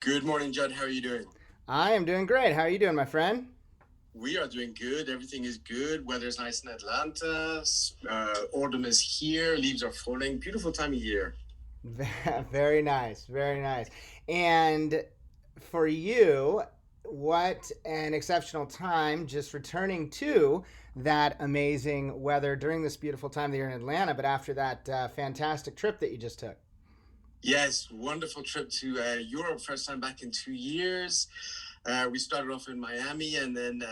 Good morning, Judd. How are you doing? I am doing great. How are you doing, my friend? We are doing good. Everything is good. Weather's nice in Atlanta. Autumn is here. Leaves are falling. Beautiful time of year. Very nice, very nice. And for you, what an exceptional time just returning to that amazing weather during this beautiful time that you're in Atlanta, but after that fantastic trip that you just took. Yes, wonderful trip to Europe. First time back in 2 years. We started off in Miami and then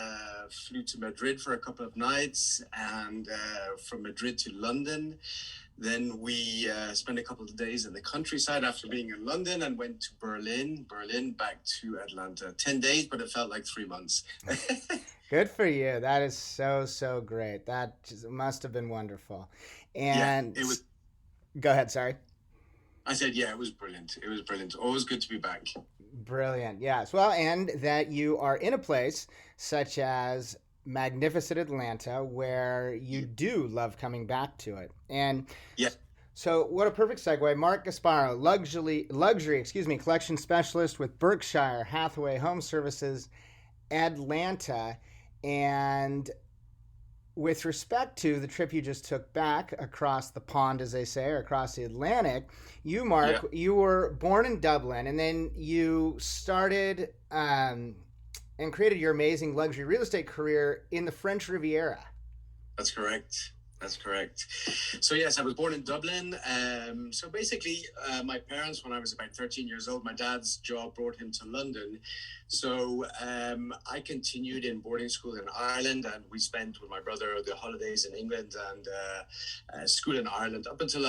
flew to Madrid for a couple of nights, and from Madrid to London. Then we spent a couple of days in the countryside after being in London and went to Berlin, back to Atlanta. 10 days, but it felt like 3 months. Good for you. That is so, so great. That just must have been wonderful. Yeah, And it was. go ahead, sorry. I said, yeah, it was brilliant. It was brilliant. Always good to be back. Brilliant. Yes. Well, and that you are in a place such as magnificent Atlanta where you do love coming back to it. And Yeah, so what a perfect segue. Mark Gasparro, collection specialist with Berkshire Hathaway Home Services, Atlanta. And with respect to the trip you just took back across the pond, as they say, or across the Atlantic, you, yeah, Mark, you were born in Dublin, and then you started and created your amazing luxury real estate career in the French Riviera. that's correct. That's correct. So yes, I was born in Dublin. So basically, my parents, when I was about 13 years old, my dad's job brought him to London. So I continued in boarding school in Ireland, and we spent with my brother the holidays in England and school in Ireland up until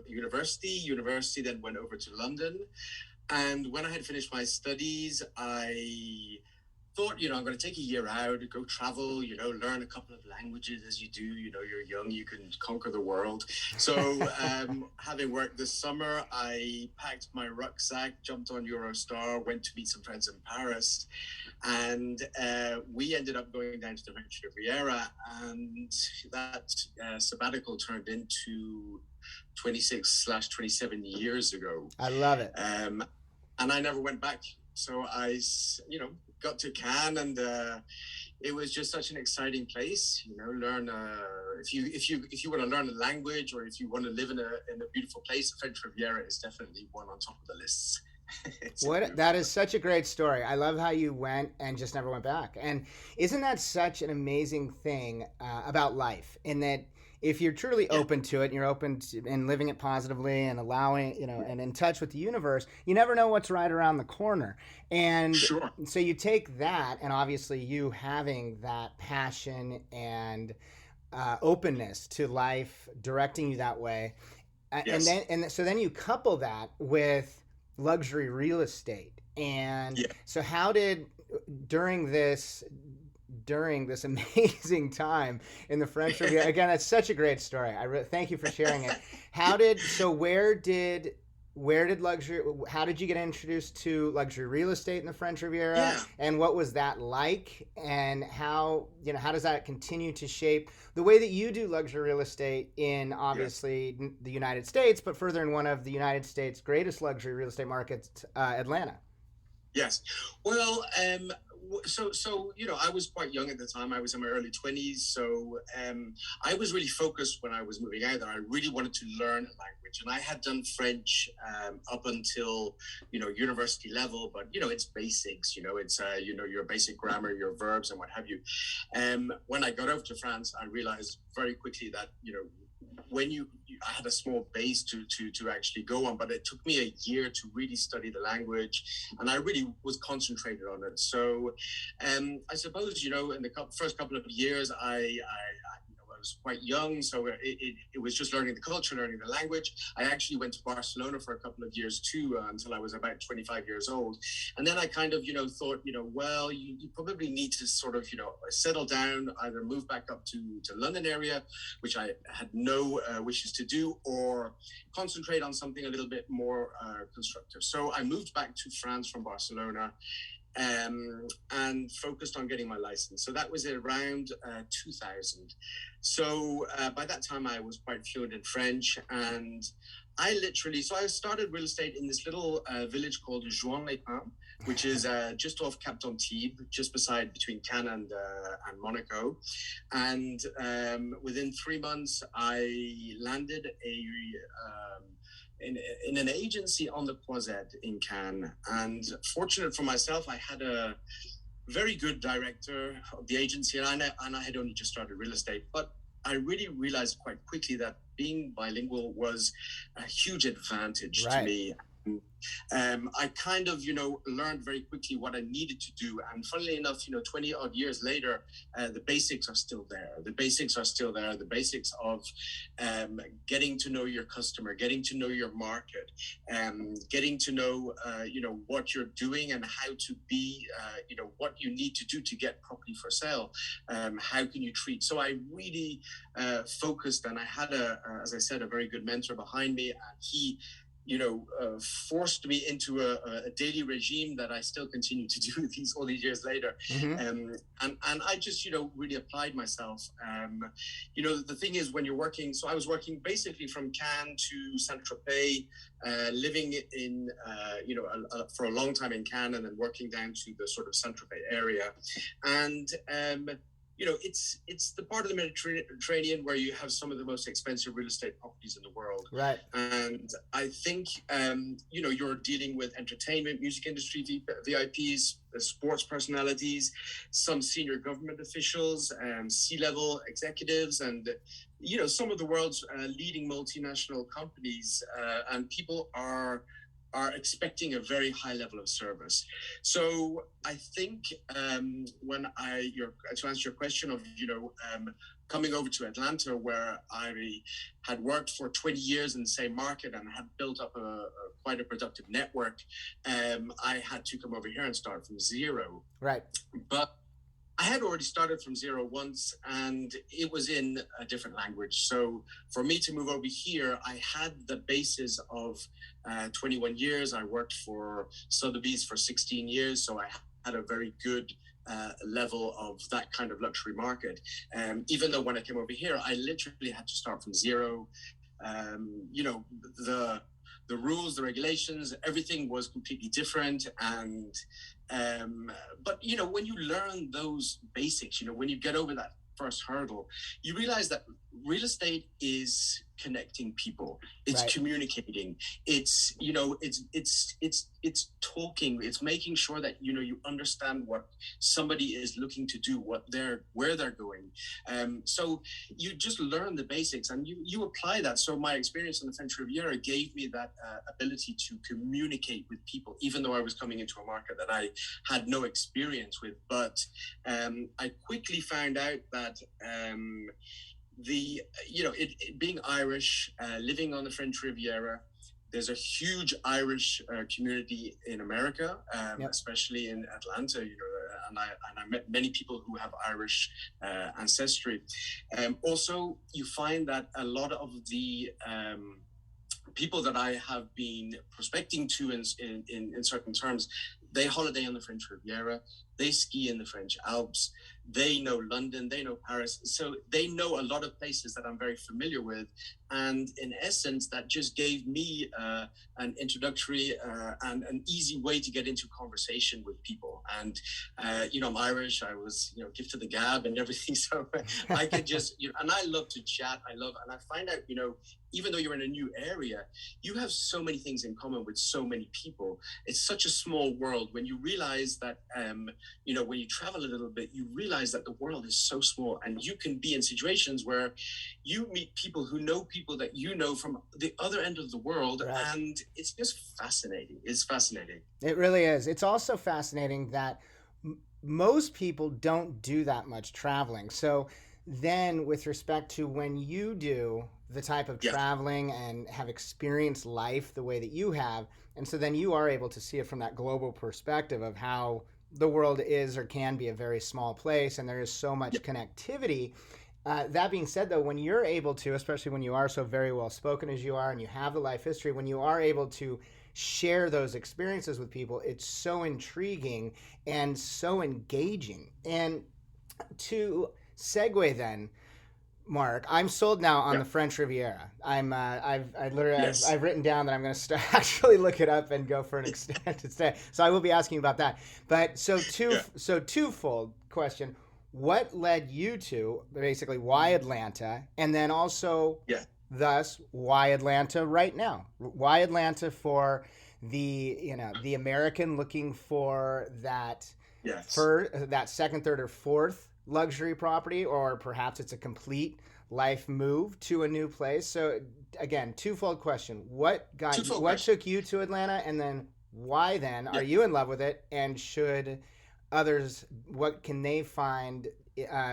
university. University then went over to London, and when I had finished my studies, I thought, I'm going to take a year out, go travel, learn a couple of languages as you do. You're young, you can conquer the world. So, having worked this summer, I packed my rucksack, jumped on Eurostar, went to meet some friends in Paris, and we ended up going down to the French Riviera. And that sabbatical turned into 26/27 years ago. I love it. And I never went back. So got to Cannes, and it was just such an exciting place. Learn if you want to learn a language, or if you want to live in a beautiful place, the French Riviera is definitely one on top of the lists. It's a What beautiful that place. is such a great story. I love how you went and just never went back. And isn't that such an amazing thing about life? In that, if you're truly Yeah, open to it, and you're open to and living it positively and allowing, and in touch with the universe, you never know what's right around the corner. And sure. so you take that, and obviously you having that passion and openness to life directing you that way, Yes. so then you couple that with luxury real estate. And Yeah. so how did during this during this amazing time in the French Riviera, again, that's such a great story. Thank you for sharing it. How did so where did luxury how did you get introduced to luxury real estate in the French Riviera, Yeah. and what was that like, and how does that continue to shape the way that you do luxury real estate in Yes. obviously the United States, but further in one of the United States greatest luxury real estate markets, Atlanta? Yes. Well, I was quite young at the time. I was in my early 20s, so I was really focused when I was moving out there. I really wanted to learn a language, and I had done French up until university level, but it's basics. It's your basic grammar, your verbs, and what have you. When I got over to France, I realized very quickly that when I had a small base to actually go on, but it took me a year to really study the language, and I really was concentrated on it. So, I suppose in the first couple of years, I was quite young, so it was just learning the culture, learning the language. I actually went to Barcelona for a couple of years too, until I was about 25 years old, and then I kind of thought well, you probably need to sort of settle down, either move back up to London area, which I had no wishes to do, or concentrate on something a little bit more constructive. So I moved back to France from Barcelona, and focused on getting my license. So that was around 2000. So by that time, I was quite fluent in French, and so I started real estate in this little village called Juan-les-Pins, which is just off Cap d'Antibes, just beside between Cannes and Monaco. And within 3 months, I landed in an agency on the Croisette in Cannes. And fortunate for myself, I had a very good director of the agency, and I had only just started real estate. But I really realized quite quickly that being bilingual was a huge advantage to me. I kind of, learned very quickly what I needed to do. And funnily enough, 20 odd years later, the basics are still there. The basics of getting to know your customer, getting to know your market, getting to know, what you're doing and how to be, what you need to do to get property for sale. How can you treat? So I really focused, and I had as I said, a very good mentor behind me, and he forced me into a daily regime that I still continue to do all these years later. And I just, really applied myself. The thing is, when you're working, so I was working basically from Cannes to Saint-Tropez, living in, for a long time in Cannes, and then working down to the sort of Saint-Tropez area. And, it's the part of the Mediterranean where you have some of the most expensive real estate properties in the world. Right. And I think, you're dealing with entertainment, music industry VIPs, sports personalities, some senior government officials, C-level executives, and, some of the world's leading multinational companies. And people are expecting a very high level of service. So I think to answer your question of, coming over to Atlanta, where I had worked for 20 years in the same market and had built up quite a productive network, I had to come over here and start from zero. Right. But I had already started from zero once, and it was in a different language. So for me to move over here, I had the basis of 21 years. I worked for Sotheby's for 16 years, so I had a very good level of that kind of luxury market. Even though when I came over here, I literally had to start from zero. The rules, the regulations, everything was completely different. And but when you learn those basics, when you get over that first hurdle, you realize that real estate is connecting people. It's right. Communicating. It's it's talking. It's making sure that you understand what somebody is looking to do, where they're going. So you just learn the basics and you apply that. So my experience in the French Riviera gave me that ability to communicate with people, even though I was coming into a market that I had no experience with. But I quickly found out that being Irish, living on the French Riviera, there's a huge Irish community in America, especially in Atlanta. And I met many people who have Irish ancestry. Also, you find that a lot of the people that I have been prospecting to in certain terms, they holiday on the French Riviera, they ski in the French Alps, they know London, they know Paris. So they know a lot of places that I'm very familiar with. And in essence, that just gave me an introductory and an easy way to get into conversation with people. And, I'm Irish, I was, gift to the gab and everything. So I could just, and I love to chat. And I find out, even though you're in a new area, you have so many things in common with so many people. It's such a small world. When you realize that, when you travel a little bit, you realize that the world is so small, and you can be in situations where you meet people who know people that from the other end of the world. Right. And it's just fascinating. It's fascinating. It really is. It's also fascinating that most people don't do that much traveling. So then with respect to when you do the type of traveling and have experienced life the way that you have, and so then you are able to see it from that global perspective of how the world is or can be a very small place, and there is so much connectivity. That being said, though, when you're able to, especially when you are so very well spoken as you are and you have the life history, when you are able to share those experiences with people, it's so intriguing and so engaging. And to segue then, Mark, I'm sold now on Yeah. the French Riviera. Yes. I've written down that I'm going to actually look it up and go for an extended stay. So I will be asking about that. But Yeah. so twofold question: what led you to basically why Atlanta, and then also Yeah. thus why Atlanta right now? Why Atlanta for the American looking for Yes. that second, third, or fourth luxury property, or perhaps it's a complete life move to a new place. So again, twofold question: Twofold what question. took you to Atlanta, and then why then are Yeah. you in love with it? And should others, what can they find,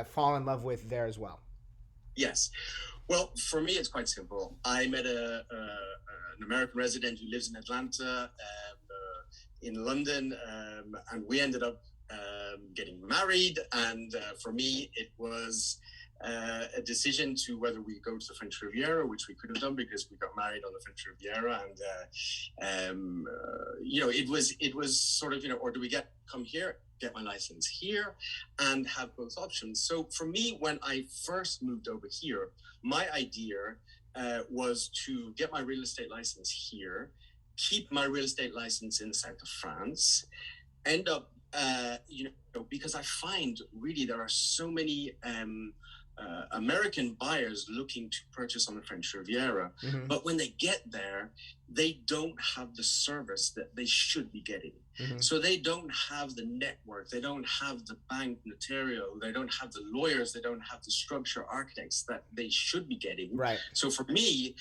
fall in love with there as well? Yes. Well, for me, it's quite simple. I met an American resident who lives in Atlanta, in London, and we ended up getting married. And for me, it was a decision to whether we go to the French Riviera, which we could have done because we got married on the French Riviera, and it was sort of, or do we come here, get my license here, and have both options. So for me, when I first moved over here, my idea was to get my real estate license here, keep my real estate license in the south of France, end up, because I find really there are so many American buyers looking to purchase on the French Riviera, Mm-hmm. but when they get there, they don't have the service that they should be getting. Mm-hmm. So they don't have the network, they don't have the bank notarial, they don't have the lawyers, they don't have the structure architects that they should be getting. Right. So for me,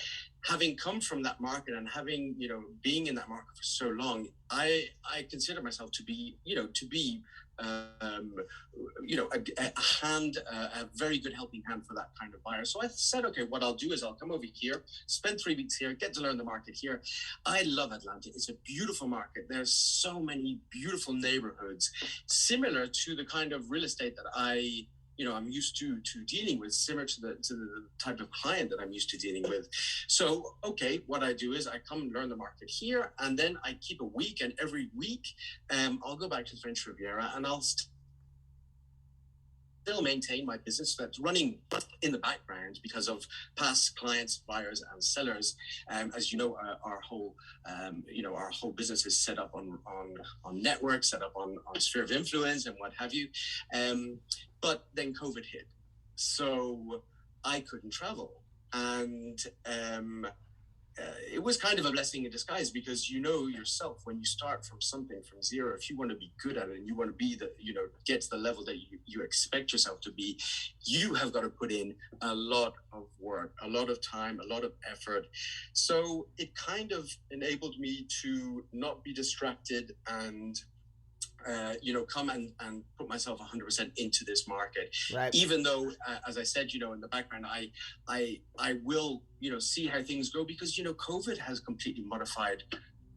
having come from that market and having, being in that market for so long, I consider myself to be, a very good helping hand for that kind of buyer. So I said, okay, what I'll do is I'll come over here, spend 3 weeks here, get to learn the market here. I love Atlanta. It's a beautiful market. There's so many beautiful neighborhoods, similar to the kind of real estate that I'm used to dealing with, similar to the type of client that I'm used to dealing with. So, okay, what I do is I come and learn the market here, and then I keep a week, and every week I'll go back to the French Riviera, and I'll still maintain my business that's running in the background because of past clients, buyers, and sellers. As you know, our whole business is set up on networks, set up on sphere of influence, and what have you. But then COVID hit, so I couldn't travel, and it was kind of a blessing in disguise, because yourself, when you start from something from zero, if you want to be good at it and you want to be get to the level that you expect yourself to be, you have got to put in a lot of work, a lot of time, a lot of effort. So it kind of enabled me to not be distracted and come and put myself 100% into this market. Right. Even though, as I said, in the background, I will, see how things go, because, COVID has completely modified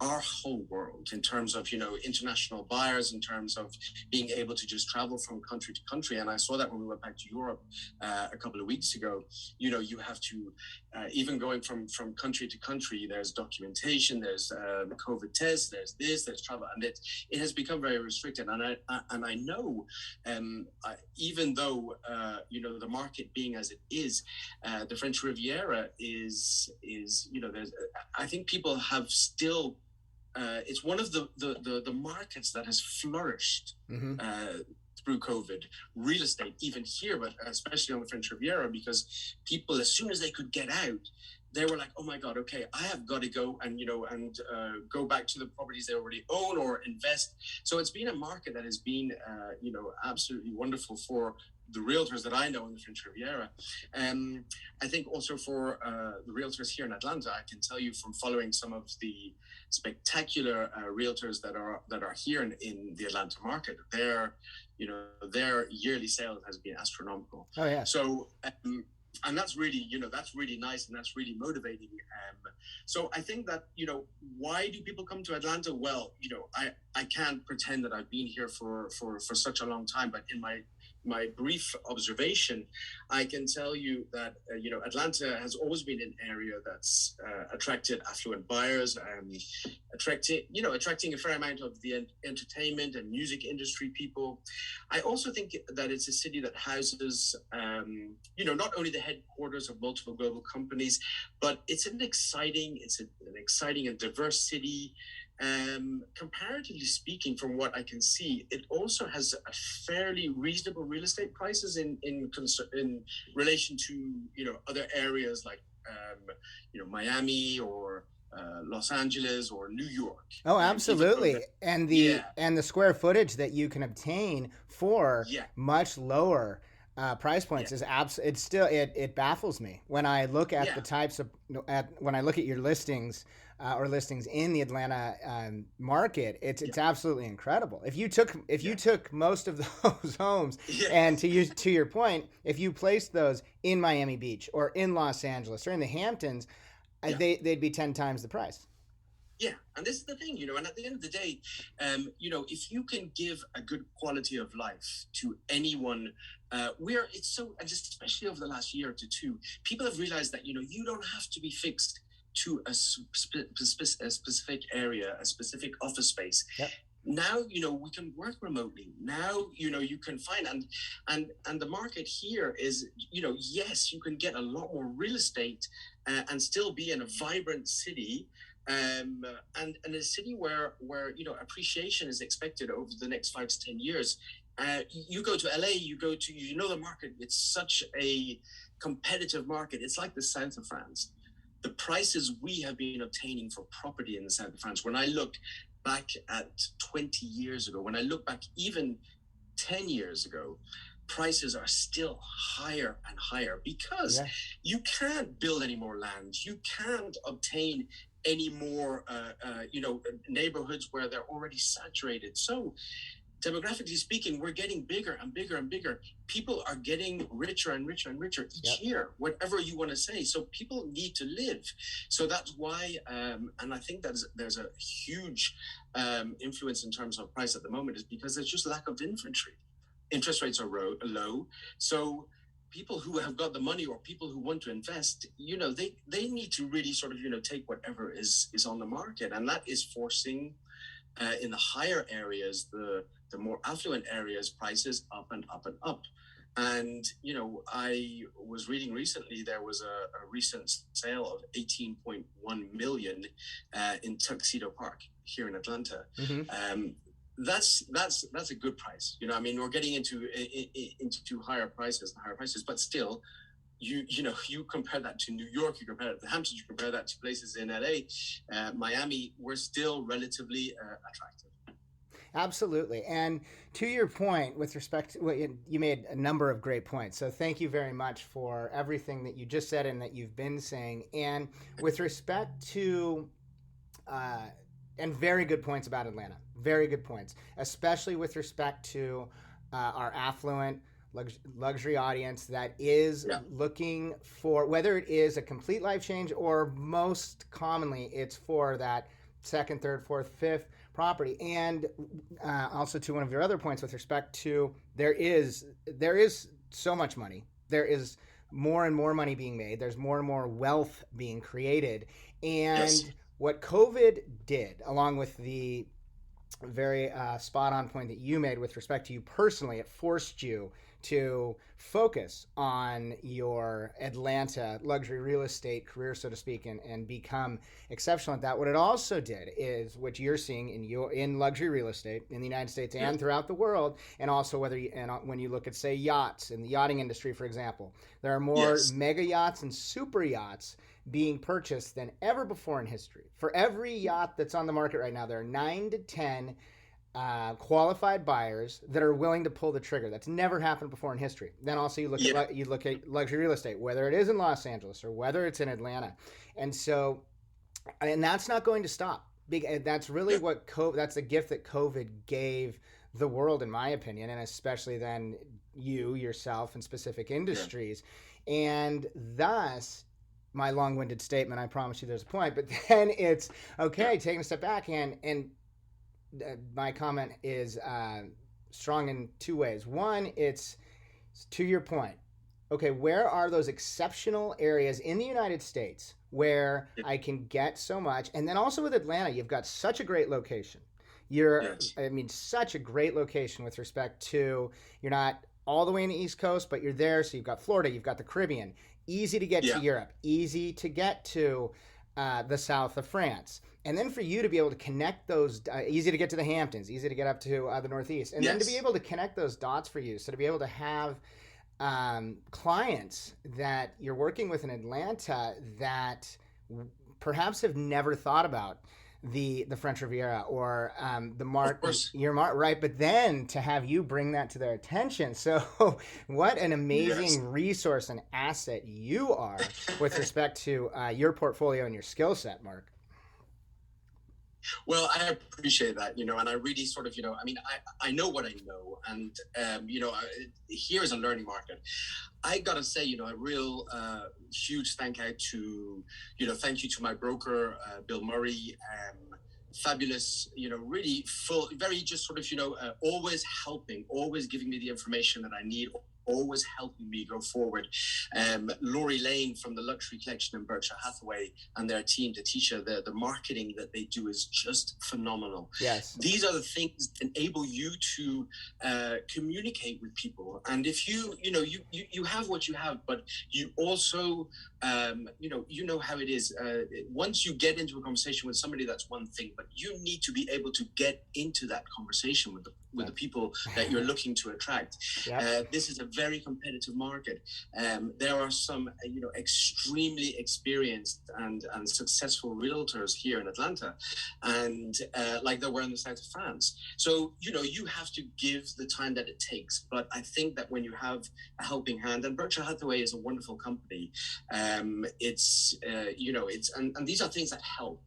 our whole world in terms of, international buyers, in terms of being able to just travel from country to country. And I saw that when we went back to Europe a couple of weeks ago. You have to, even going from country to country, there's documentation, there's COVID tests, there's travel, and it has become very restricted. And I know, even though the market being as it is, the French Riviera is there's, I think people have still. It's one of the markets that has flourished Mm-hmm. Through COVID, real estate, even here, but especially on the French Riviera, because people, as soon as they could get out, they were like, oh my God, okay, I have got to go and, go back to the properties they already own or invest. So it's been a market that has been, absolutely wonderful for the realtors that I know in the French Riviera. I think also for the realtors here in Atlanta, I can tell you from following some of the spectacular realtors that are here in the Atlanta market, their yearly sales has been astronomical. Oh yeah. So and that's really nice, and that's really motivating. So I think that, why do people come to Atlanta? Well, I can't pretend that I've been here for such a long time, but in my my brief observation, I can tell you that Atlanta has always been an area that's attracted affluent buyers, attracting a fair amount of the entertainment and music industry people. I also think that it's a city that houses, not only the headquarters of multiple global companies, but it's an exciting and diverse city. Comparatively speaking, from what I can see, it also has a fairly reasonable real estate prices in relation to other areas like Miami or Los Angeles or New York. Oh, absolutely. And yeah, the square footage that you can obtain for yeah, much lower price points yeah, is it's still it baffles me when I look at yeah, the types of when I look at your listings or listings in the Atlanta market. It's absolutely incredible. If you took most of those homes yeah, and to your point, if you placed those in Miami Beach or in Los Angeles or in the Hamptons, yeah. they'd be 10 times the price. Yeah, and this is the thing, and at the end of the day, if you can give a good quality of life to anyone, and just especially over the last year to two, people have realized that, you don't have to be fixed to a specific area, a specific office space. Yep. Now, we can work remotely. Now, you can find, and the market here is, yes, you can get a lot more real estate and still be in a vibrant city. And a city where appreciation is expected over the next 5 to 10 years. You go to LA, the market. It's such a competitive market. It's like the south of France. The prices we have been obtaining for property in the south of France, when I look back at 20 years ago, when I look back even 10 years ago, prices are still higher and higher because you can't build any more land. You can't obtain any more, neighborhoods where they're already saturated. So demographically speaking, we're getting bigger and bigger and bigger. People are getting richer and richer and richer each year, whatever you want to say. So people need to live. So that's why, and I think that there's a huge influence in terms of price at the moment is because there's just lack of inventory. Interest rates are low. So people who have got the money or people who want to invest, they need to really sort of, take whatever is on the market. And that is forcing in the higher areas, the more affluent areas, prices up and up and up. And, I was reading recently, there was a recent sale of 18.1 million in Tuxedo Park here in Atlanta. Mm-hmm. That's a good price. We're getting into higher prices, but still, you compare that to New York, you compare that to the Hamptons, you compare that to places in LA, Miami, we're still relatively attractive. Absolutely. And to your point, with respect to, you made a number of great points. So thank you very much for everything that you just said and that you've been saying. And with respect to, and very good points about Atlanta, very good points, especially with respect to our affluent luxury audience that is looking for, whether it is a complete life change or most commonly it's for that second, third, fourth, fifth property. And also to one of your other points with respect to there is so much money. There is more and more money being made. There's more and more wealth being created. And what COVID did, along with the very spot on point that you made with respect to you personally, it forced you to focus on your Atlanta luxury real estate career, so to speak, and become exceptional at that. What it also did is what you're seeing in luxury real estate in the United States and throughout the world, and also when you look at, say, yachts in the yachting industry, for example, there are more mega yachts and super yachts being purchased than ever before in history. For every yacht that's on the market right now, there are 9 to 10 qualified buyers that are willing to pull the trigger. That's never happened before in history. Then also you look at luxury real estate, whether it is in Los Angeles or whether it's in Atlanta, and that's not going to stop. That's really that's the gift that COVID gave the world, in my opinion, and especially then yourself in specific industries, and thus. My long-winded statement, I promise you there's a point, but then it's okay, taking a step back, and my comment is strong in two ways. One, it's To your point, okay, where are those exceptional areas in the United States where Yeah. I can get so much? And then also with Atlanta, you've got such a great location. You're, Yes. I mean, such a great location with respect to you're not all the way in the East Coast, but you're there. So you've got Florida, you've got the Caribbean, easy to get to Yeah. Europe, easy to get to the south of France. And then for you to be able to connect those, easy to get to the Hamptons, easy to get up to the Northeast, and then to be Yes. able to connect those dots for you. So to be able to have clients that you're working with in Atlanta that perhaps have never thought about the French Riviera or the Of Mark course. your Mark, right? But then to have you bring that to their attention, so what an Yes. amazing resource and asset you are with respect to your portfolio and your skill set, Mark. Well, I appreciate that, and I really sort of, I mean, I know what I know, and here is a learning market. I gotta say, a real huge thank you to my broker, Bill Murray. Fabulous, really full, very just sort of, always helping, always giving me the information that I need, always helping me go forward. Laurie Lane from the Luxury Collection in Berkshire Hathaway and their team, Tatisha, the marketing that they do is just phenomenal. Yes. These are the things that enable you to communicate with people. And if you have what you have, but you also, how it is. Once you get into a conversation with somebody, that's one thing, but you need to be able to get into that conversation with the people that you're looking to attract. Yep. This is a very competitive market. There are some, extremely experienced and successful realtors here in Atlanta, and like there were in the south of France. So, you have to give the time that it takes. But I think that when you have a helping hand, and Berkshire Hathaway is a wonderful company, and these are things that help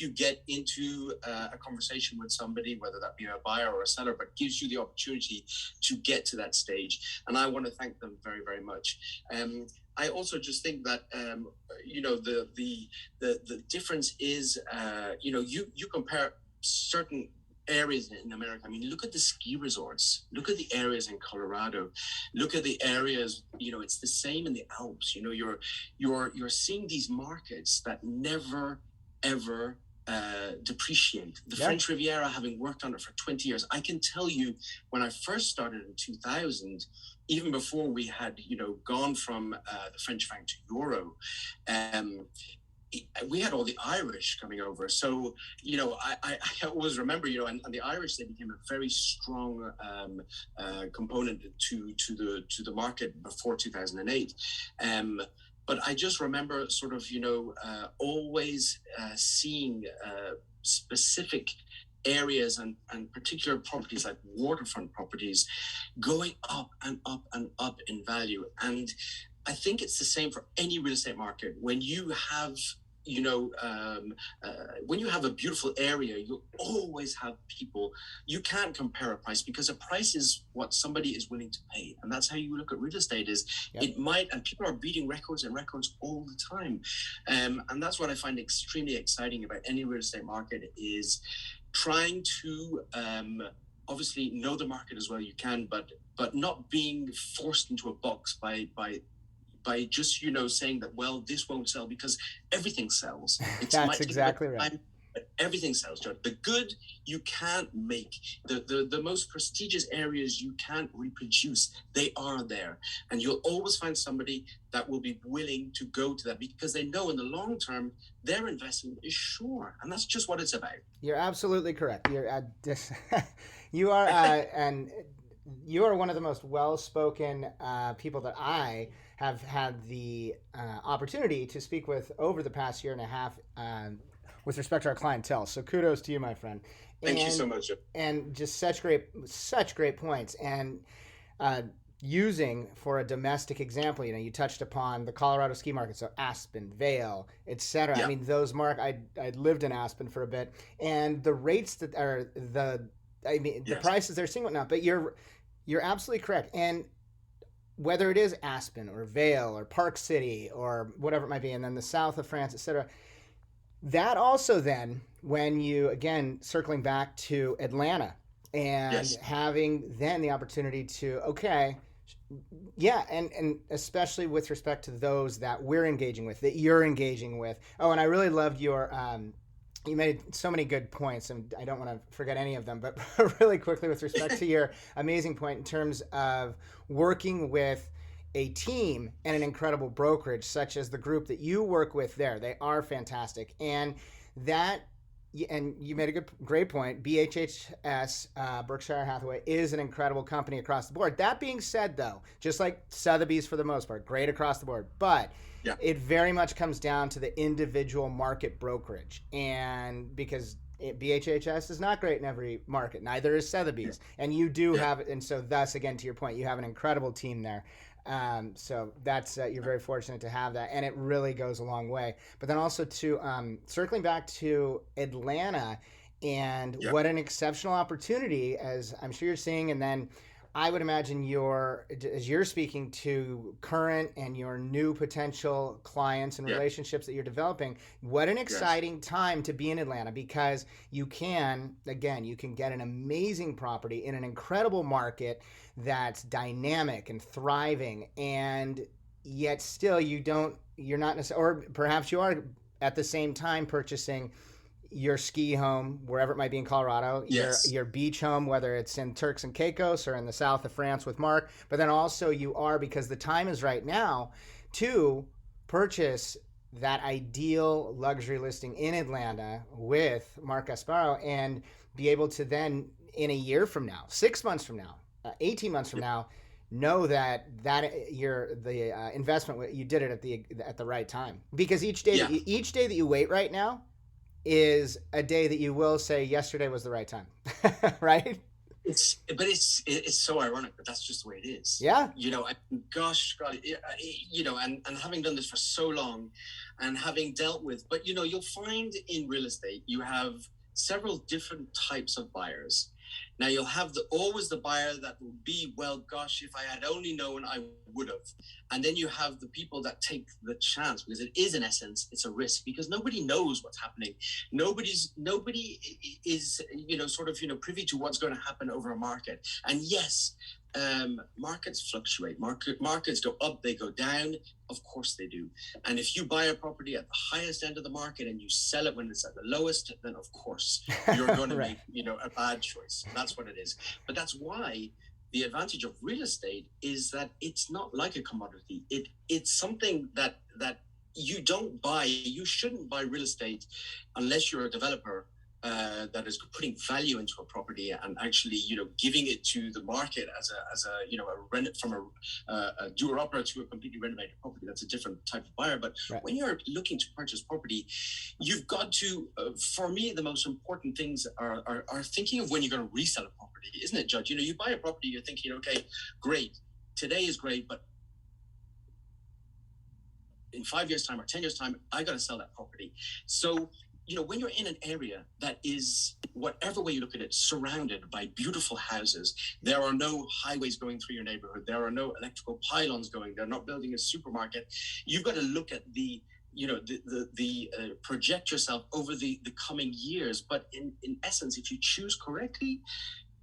you get into a conversation with somebody, whether that be a buyer or a seller, but gives you the opportunity to get to that stage. And I want to thank them very, very much. I also just think that the difference is you compare certain areas in America. I mean, look at the ski resorts, look at the areas in Colorado, look at the areas, it's the same in the Alps. You're seeing these markets that never ever depreciate. The French Riviera, having worked on it for 20 years, I can tell you when I first started in 2000, even before we had gone from the French franc to euro, we had all the Irish coming over. So, I always remember, and the Irish, they became a very strong component to the market before 2008. But I just remember sort of, always seeing specific areas and particular properties like waterfront properties going up and up and up in value. And I think it's the same for any real estate market. When you have when you have a beautiful area, you always have people. You can't compare a price because a price is what somebody is willing to pay, and that's how you look at real estate. It might, and people are beating records and records all the time, and that's what I find extremely exciting about any real estate market is trying to obviously know the market as well you can, but not being forced into a box by just saying that, well, this won't sell, because everything sells. That's exactly right. But everything sells, John. The good you can't make. The most prestigious areas you can't reproduce. They are there, and you'll always find somebody that will be willing to go to that because they know in the long term their investment is sure, and that's just what it's about. You're absolutely correct. You are and you are one of the most well-spoken people that I have had the opportunity to speak with over the past year and a half with respect to our clientele. So kudos to you, my friend. Thank you so much. And just such great points. And using for a domestic example, you touched upon the Colorado ski market, so Aspen, Vail, etc. Yeah. I mean, those I lived in Aspen for a bit, and the rates that are the prices they're seeing, whatnot. But you're absolutely correct. And whether it is Aspen or Vail or Park City or whatever it might be, and then the south of France, etc. That also then, when you, again, circling back to Atlanta and having then the opportunity to, okay, Yeah, and especially with respect to those that we're engaging with, that you're engaging with. Oh, and I really loved your you made so many good points, and I don't want to forget any of them, but really quickly with respect to your amazing point in terms of working with a team and an incredible brokerage such as the group that you work with there. They are fantastic. And that and you made a great point. BHHS, Berkshire Hathaway, is an incredible company across the board. That being said, though, just like Sotheby's for the most part, great across the board, but Yeah. it very much comes down to the individual market brokerage. And because BHHS is not great in every market, neither is Sotheby's. And you do have, and so thus, again, to your point, you have an incredible team there. So that's you're very fortunate to have that, and it really goes a long way. But then also to circling back to Atlanta and what an exceptional opportunity, as I'm sure you're seeing, and then I would imagine as you're speaking to current and your new potential clients and relationships that you're developing, what an exciting time to be in Atlanta, because you can get an amazing property in an incredible market that's dynamic and thriving, and yet still you're not necessarily, or perhaps you are at the same time purchasing your ski home, wherever it might be in Colorado, your beach home, whether it's in Turks and Caicos or in the south of France with Mark, but then also you are, because the time is right now to purchase that ideal luxury listing in Atlanta with Mark Gasparro, and be able to then, in a year from now, 6 months from now, 18 months from now, know that the investment, you did it at the right time. Because each day that you wait right now is a day that you will say yesterday was the right time. Right? It's so ironic, but that's just the way it is. Yeah. Gosh, golly, and having done this for so long and having dealt with, but you'll find in real estate, you have several different types of buyers. Now you'll have always the buyer that will be, well, gosh, if I had only known, I would have. And then you have the people that take the chance, because it is, in essence, it's a risk, because nobody knows what's happening. Nobody is, privy to what's going to happen over a market. And yes, markets fluctuate. Markets go up, they go down. Of course they do. And if you buy a property at the highest end of the market and you sell it when it's at the lowest, then of course you're going to make, a bad choice. That's what it is. But that's why the advantage of real estate is that it's not like a commodity. It's something that you don't buy. You shouldn't buy real estate unless you're a developer that is putting value into a property and actually, giving it to the market as a doer-upper to a completely renovated property. That's a different type of buyer. But when you're looking to purchase property, you've got to, for me, the most important things are thinking of when you're going to resell a property, isn't it, Judge? You buy a property, you're thinking, okay, great, today is great, but in 5 years' time or 10 years' time, I got to sell that property. So when you're in an area that is, whatever way you look at it, surrounded by beautiful houses, there are no highways going through your neighborhood, there are no electrical pylons going, they're not building a supermarket. You've got to look at project yourself over the coming years. But in essence, if you choose correctly,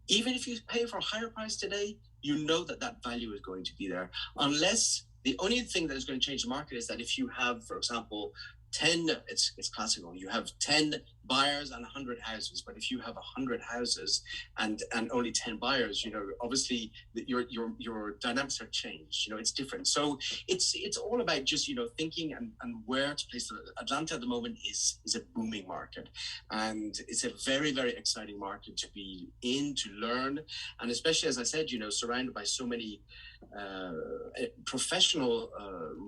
even if you pay for a higher price today, you know that value is going to be there. Unless the only thing that is going to change the market is that if you have, for example, 10, it's classical. You have 10 buyers and 100 houses, but if you have 100 houses and only 10 buyers, obviously your dynamics have changed. It's different. So it's all about just thinking and where to place. Atlanta at the moment is a booming market, and it's a very, very exciting market to be in, to learn, and especially, as I said, surrounded by so many professional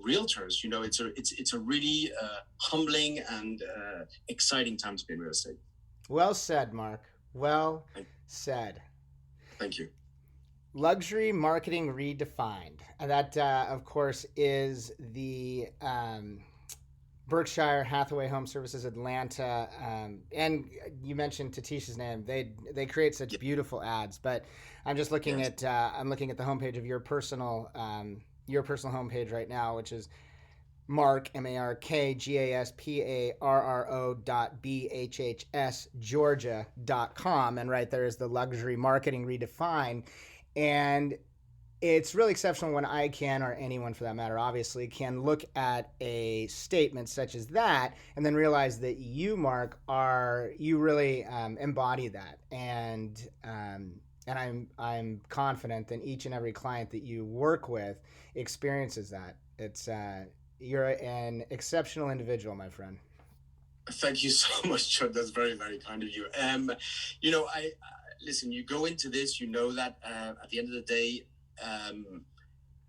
realtors. It's a really humbling and exciting time to be in real estate. Well said, Mark. Well said. Thank you. Luxury marketing redefined. And that, of course, is the Berkshire Hathaway Home Services Atlanta. And you mentioned Tatisha's name. They create such beautiful ads. But I'm just looking at I'm looking at the homepage of your personal homepage right now, which is Mark MarkGasparro.BHHSGeorgia.com, and right there is the luxury marketing redefined. And it's really exceptional when I can, or anyone for that matter, obviously, can look at a statement such as that and then realize that you, Mark, you really embody that, and I'm confident that each and every client that you work with experiences that. It's you're an exceptional individual, my friend. Thank you so much, Chuck. That's very, very kind of you. I listen. You go into this, you know that at the end of the day, um,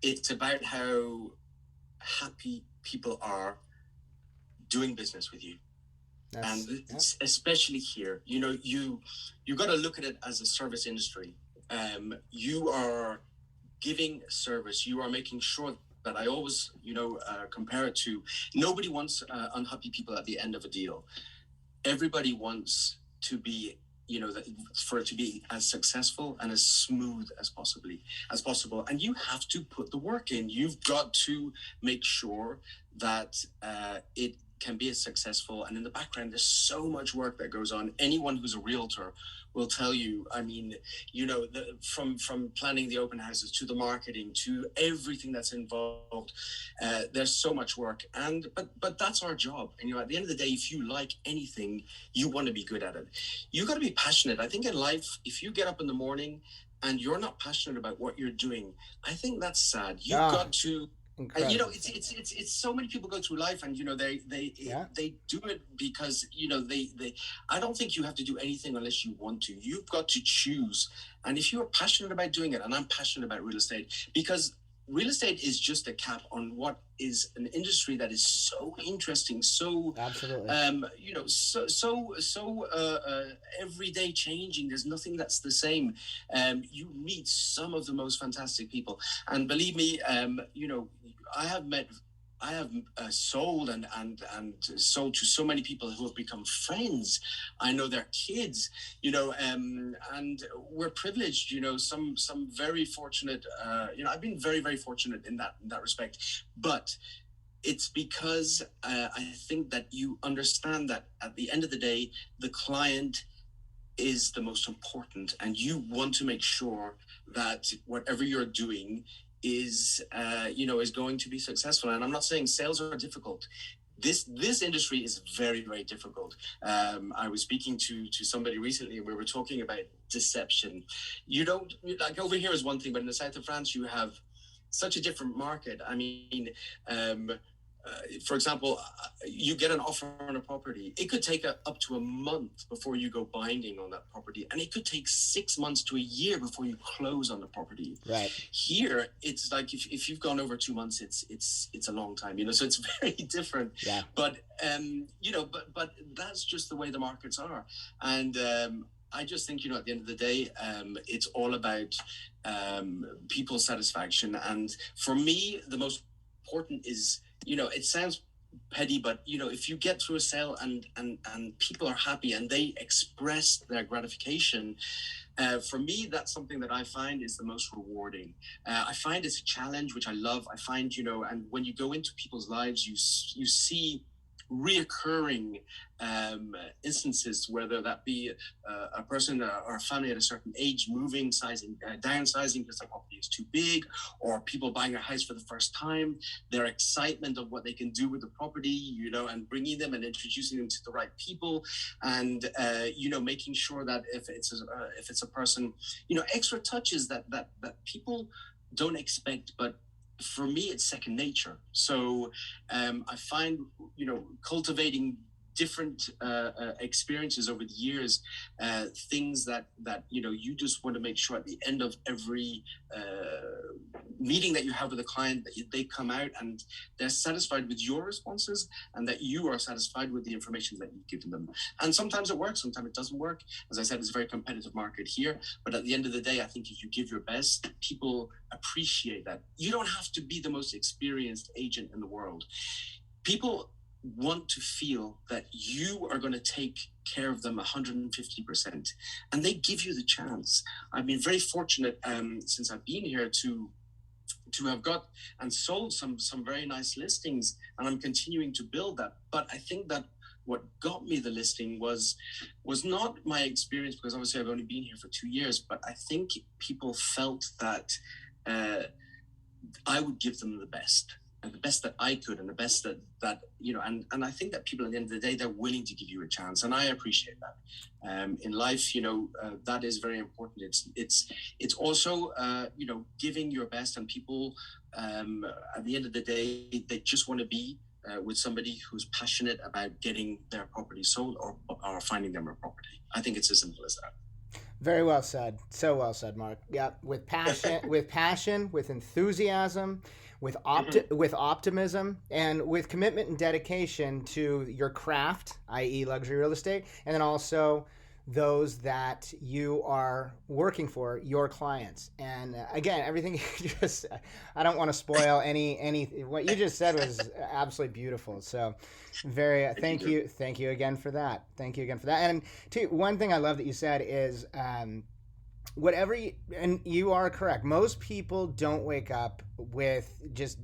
it's about how happy people are doing business with you, and Yeah. especially here. You got to look at it as a service industry. You are giving service. You are making sure that I always, compare it to nobody wants unhappy people at the end of a deal. Everybody wants to be for it to be as successful and as smooth as possible, and you have to put the work in. You've got to make sure that it can be as successful, and in the background there's so much work that goes on. Anyone who's a realtor will tell you, I mean, from planning the open houses to the marketing to everything that's involved, there's so much work, and but that's our job. And at the end of the day, if you like anything, you want to be good at it. You got to be passionate. I think in life, if you get up in the morning and you're not passionate about what you're doing, I think that's sad. You've got to. It's so many people go through life, and they do it because they. I don't think you have to do anything unless you want to. You've got to choose, and if you are passionate about doing it, and I'm passionate about real estate, because real estate is just a cap on what is an industry that is so interesting, so Absolutely. Everyday changing. There's nothing that's the same. You meet some of the most fantastic people, and believe me, I have met. I have sold and sold to so many people who have become friends. I know their kids, and we're privileged. Some very fortunate. I've been very, very fortunate in that respect. But it's because I think that you understand that at the end of the day, the client is the most important, and you want to make sure that whatever you're doing is going to be successful. And I'm not saying sales are difficult. This industry is very, very difficult. I was speaking to somebody recently, and we were talking about deception. You don't, like, over here is one thing, but in the south of France you have such a different market. I mean, for example, you get an offer on a property. It could take up to a month before you go binding on that property, and it could take 6 months to a year before you close on the property. Right. Here, it's like if you've gone over 2 months, it's a long time. So it's very different. Yeah. But but that's just the way the markets are, and I just think at the end of the day, it's all about people's satisfaction, and for me, the most important is. It sounds petty, but if you get through a sale and people are happy and they express their gratification, for me, that's something that I find is the most rewarding. I find it's a challenge, which I love. I find, and when you go into people's lives, you see reoccurring instances, whether that be a person or a family at a certain age moving, downsizing because their property is too big, or people buying a house for the first time, their excitement of what they can do with the property, and bringing them and introducing them to the right people, and making sure that if it's a person, extra touches that people don't expect, but for me, it's second nature. So I find, cultivating different experiences over the years, things that you just want to make sure at the end of every meeting that you have with a client, that they come out and they're satisfied with your responses, and that you are satisfied with the information that you've given them. And sometimes it works, sometimes it doesn't work. As I said, it's a very competitive market here, but at the end of the day, I think if you give your best, people appreciate that. You don't have to be the most experienced agent in the world. People want to feel that you are going to take care of them 150%, and they give you the chance. I've been very fortunate since I've been here to have got and sold some very nice listings, and I'm continuing to build that. But I think that what got me the listing was not my experience, because obviously I've only been here for 2 years, but I think people felt that uh, I would give them the best. And the best that I could, and the best that and I think that people at the end of the day, they're willing to give you a chance, and I appreciate that. In life, that is very important. It's also giving your best, and people at the end of the day, they just want to be with somebody who's passionate about getting their property sold or finding them a property. I think it's as simple as that. Very well said. So well said, Mark. Yeah, with passion, with enthusiasm, with optimism, and with commitment and dedication to your craft, i.e., luxury real estate, and then also those that you are working for, your clients. And again, everything you just, I don't want to spoil any what you just said was absolutely beautiful. So very thank you again for that. And one thing I love that you said is and you are correct, most people don't wake up with just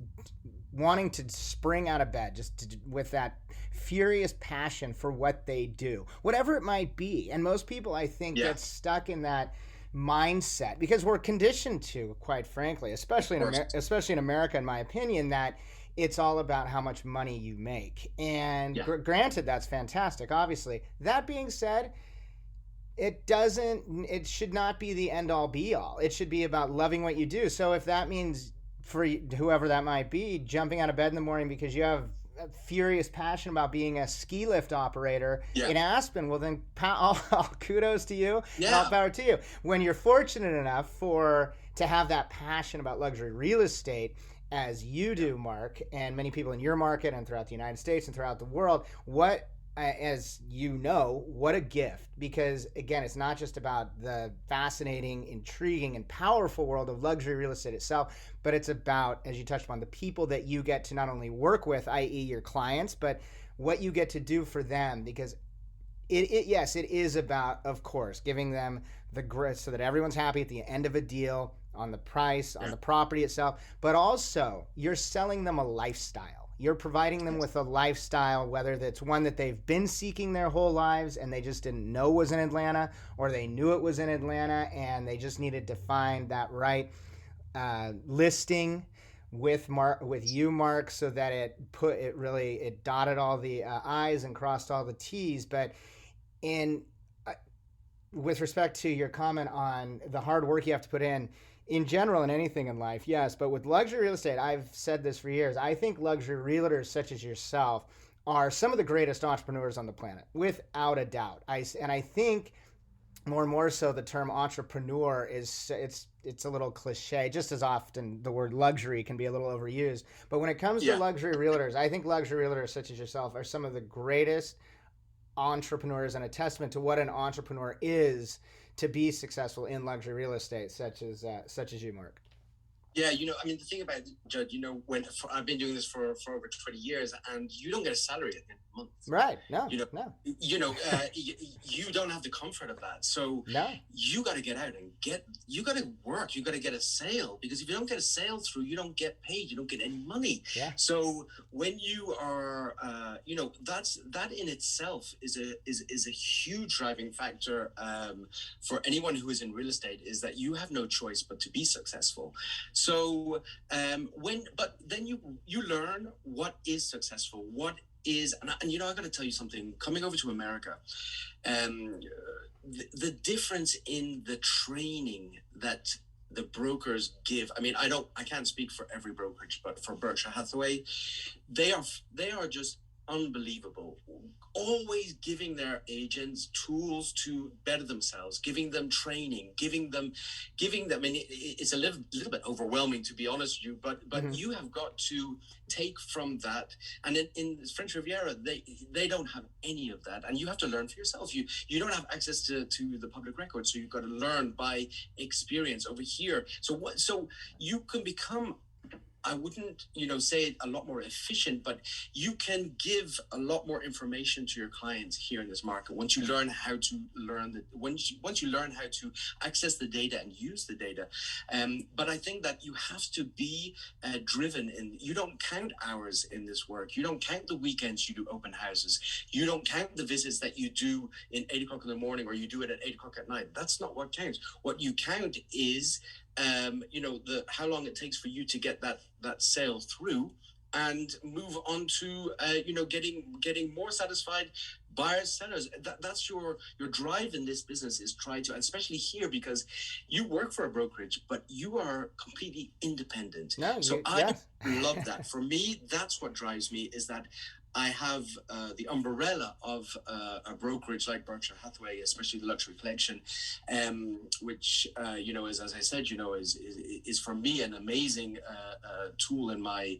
wanting to spring out of bed with that furious passion for what they do, whatever it might be. And most people, I think, get stuck in that mindset because we're conditioned to, quite frankly, especially in America, in my opinion, that it's all about how much money you make. And granted, that's fantastic, obviously. That being said, it should not be the end all be all. It should be about loving what you do. So if that means, for whoever that might be, jumping out of bed in the morning because you have a furious passion about being a ski lift operator in Aspen, well then all kudos to you, all power to you. When you're fortunate enough to have that passion about luxury real estate as you do, Mark, and many people in your market and throughout the United States and throughout the world, as you know, what a gift. Because again, it's not just about the fascinating, intriguing, and powerful world of luxury real estate itself, but it's about, as you touched upon, the people that you get to not only work with, i.e. your clients, but what you get to do for them. Because it is about, of course, giving them the grit so that everyone's happy at the end of a deal on the price, on the property itself, but also you're selling them a lifestyle. You're providing them with a lifestyle, whether that's one that they've been seeking their whole lives and they just didn't know was in Atlanta, or they knew it was in Atlanta and they just needed to find that right listing with you, Mark, so that it dotted all the I's and crossed all the T's. But with respect to your comment on the hard work you have to put in general, in anything in life, yes, but with luxury real estate, I've said this for years, I think luxury realtors such as yourself are some of the greatest entrepreneurs on the planet, without a doubt. I think more and more so the term entrepreneur it's a little cliche, just as often the word luxury can be a little overused. But when it comes to luxury realtors, I think luxury realtors such as yourself are some of the greatest entrepreneurs, and a testament to what an entrepreneur is to be successful in luxury real estate, such as you, Mark. Yeah, the thing about it, Judd, I've been doing this for over 20 years, and you don't get a salary at the end of the month. Right. No. You don't have the comfort of that. So you got to get out and you got to work. You got to get a sale, because if you don't get a sale through, you don't get paid. You don't get any money. Yeah. So when you are, that in itself is a huge driving factor for anyone who is in real estate, is that you have no choice but to be successful. So but then you learn what is successful, what is, and I got to tell you something. Coming over to America, the difference in the training that the brokers give. I mean, I can't speak for every brokerage, but for Berkshire Hathaway, they are just unbelievable. Always giving their agents tools to better themselves, giving them training, giving them. I mean, it's a little bit overwhelming, to be honest with you, but you have got to take from that. And in French Riviera, they don't have any of that, and you have to learn for yourself. You don't have access to the public record, so you've got to learn by experience over here. So you can become, I wouldn't, say it a lot more efficient, but you can give a lot more information to your clients here in this market once you learn how to once you learn how to access the data and use the data. But I think that you have to be driven in. You don't count hours in this work. You don't count the weekends you do open houses. You don't count the visits that you do in 8 o'clock in the morning, or you do it at 8 o'clock at night. That's not what counts. What you count is the how long it takes for you to get that sale through, and move on to getting more satisfied buyers, sellers. That's your drive in this business, is try to, especially here, because you work for a brokerage, but you are completely independent. No, So I yes. love that. For me, that's what drives me, is that I have the umbrella of a brokerage like Berkshire Hathaway, especially the luxury collection, which is, as I said, is for me an amazing tool in my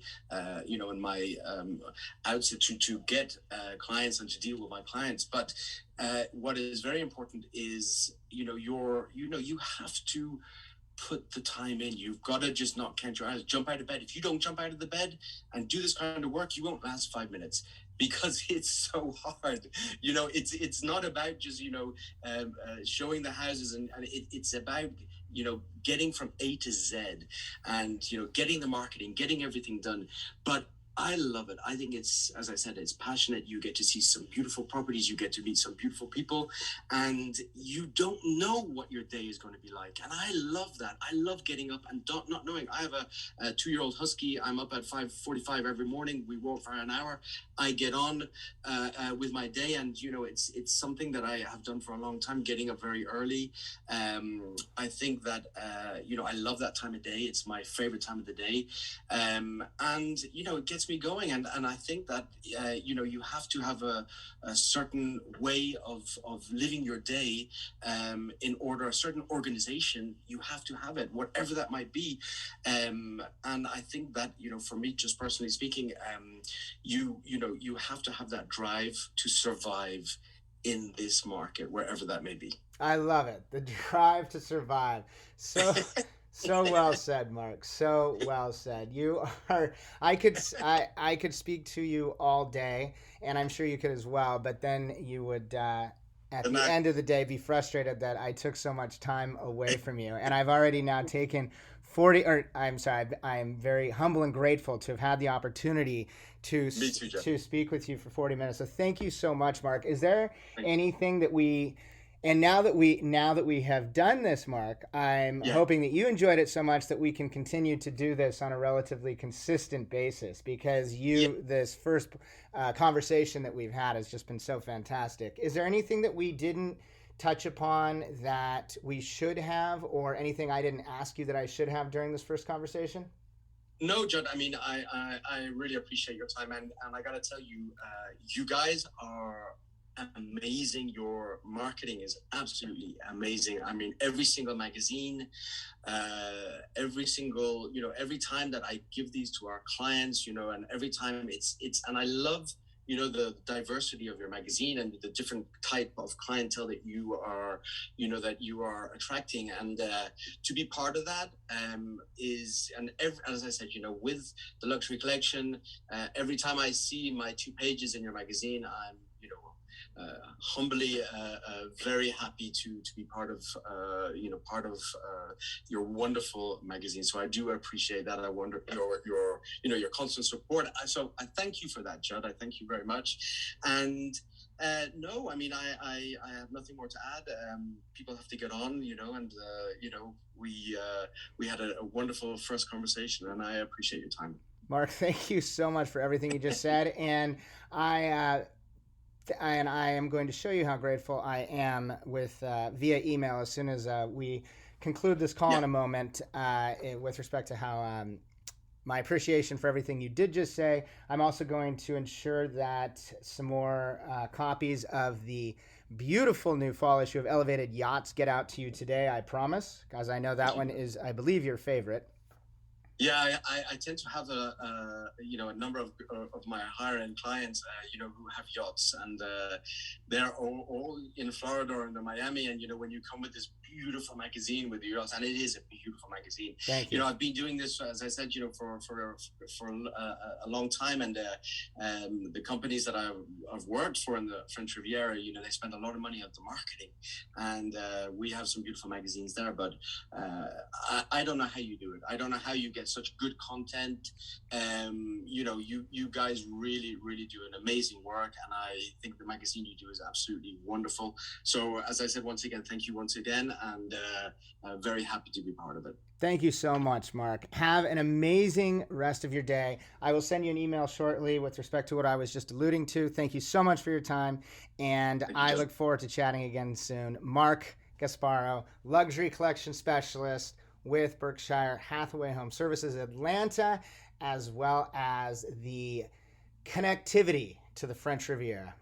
outset to get clients and to deal with my clients. But what is very important is you have to put the time in. You've got to just not count your hours. Jump out of bed. If you don't jump out of the bed and do this kind of work, you won't last 5 minutes, because it's so hard. It's not about just showing the houses, and it's about getting from A to Z, and getting the marketing, getting everything done. But I love it. I think it's, as I said, it's passionate. You get to see some beautiful properties. You get to meet some beautiful people, and you don't know what your day is going to be like. And I love that. I love getting up and not knowing. I have a 2-year-old husky. I'm up at 5:45 every morning. We walk for an hour. I get on with my day, and it's something that I have done for a long time. Getting up very early. I think that I love that time of day. It's my favorite time of the day, and it gets me going. And I think that you have to have a certain way of living your day, in order, a certain organization. You have to have it, whatever that might be. And I think that for me, just personally speaking, you have to have that drive to survive in this market, wherever that may be. I love it. The drive to survive. So well said, Mark. So well said. You are. I could speak to you all day, and I'm sure you could as well. But then you would, at the end of the day, be frustrated that I took so much time away from you. And I've already now taken 40. Or I'm sorry. I am very humble and grateful to have had the opportunity to speak with you for 40 minutes. So thank you so much, Mark. Is there anything that we... And now that we have done this, Mark, I'm hoping that you enjoyed it so much that we can continue to do this on a relatively consistent basis, because this first conversation that we've had has just been so fantastic. Is there anything that we didn't touch upon that we should have, or anything I didn't ask you that I should have during this first conversation? No, Judd. I mean, I really appreciate your time, and I got to tell you, you guys are amazing. Your marketing is absolutely amazing. I mean, every single magazine, every time that I give these to our clients, and every time it's and I love the diversity of your magazine and the different type of clientele that you are attracting, and to be part of that as I said, with the luxury collection, every time I see my 2 pages in your magazine, I'm humbly very happy to be part of your wonderful magazine. So I do appreciate that. I wonder your constant support. So I thank you for that, Judd. I thank you very much. And no, I mean, I have nothing more to add. People have to get on, and we had a wonderful first conversation, and I appreciate your time. Mark, thank you so much for everything you just said, and I am going to show you how grateful I am via email as soon as we conclude this call in a moment, with respect to how my appreciation for everything you did just say. I'm also going to ensure that some more copies of the beautiful new fall issue of Elevated Yachts get out to you today, I promise, because I know that one is, I believe, your favorite. Yeah, I tend to have a number of my higher end clients, who have yachts, and they're all in Florida or in Miami. And when you come with this beautiful magazine with your yachts, and it is a beautiful magazine. Thank you. I've been doing this, as I said, for a long time, and the companies that I've worked for in the French Riviera, they spend a lot of money on the marketing, and we have some beautiful magazines there. But I don't know how you do it. I don't know how you get get such good content. You guys really, really do an amazing work, and I think the magazine you do is absolutely wonderful. So, as I said, once again, thank you once again, and very happy to be part of it. Thank you so much, Mark. Have an amazing rest of your day. I will send you an email shortly with respect to what I was just alluding to. Thank you so much for your time, and I look forward to chatting again soon. Mark Gasparro, luxury collection specialist with Berkshire Hathaway Home Services Atlanta, as well as the connectivity to the French Riviera.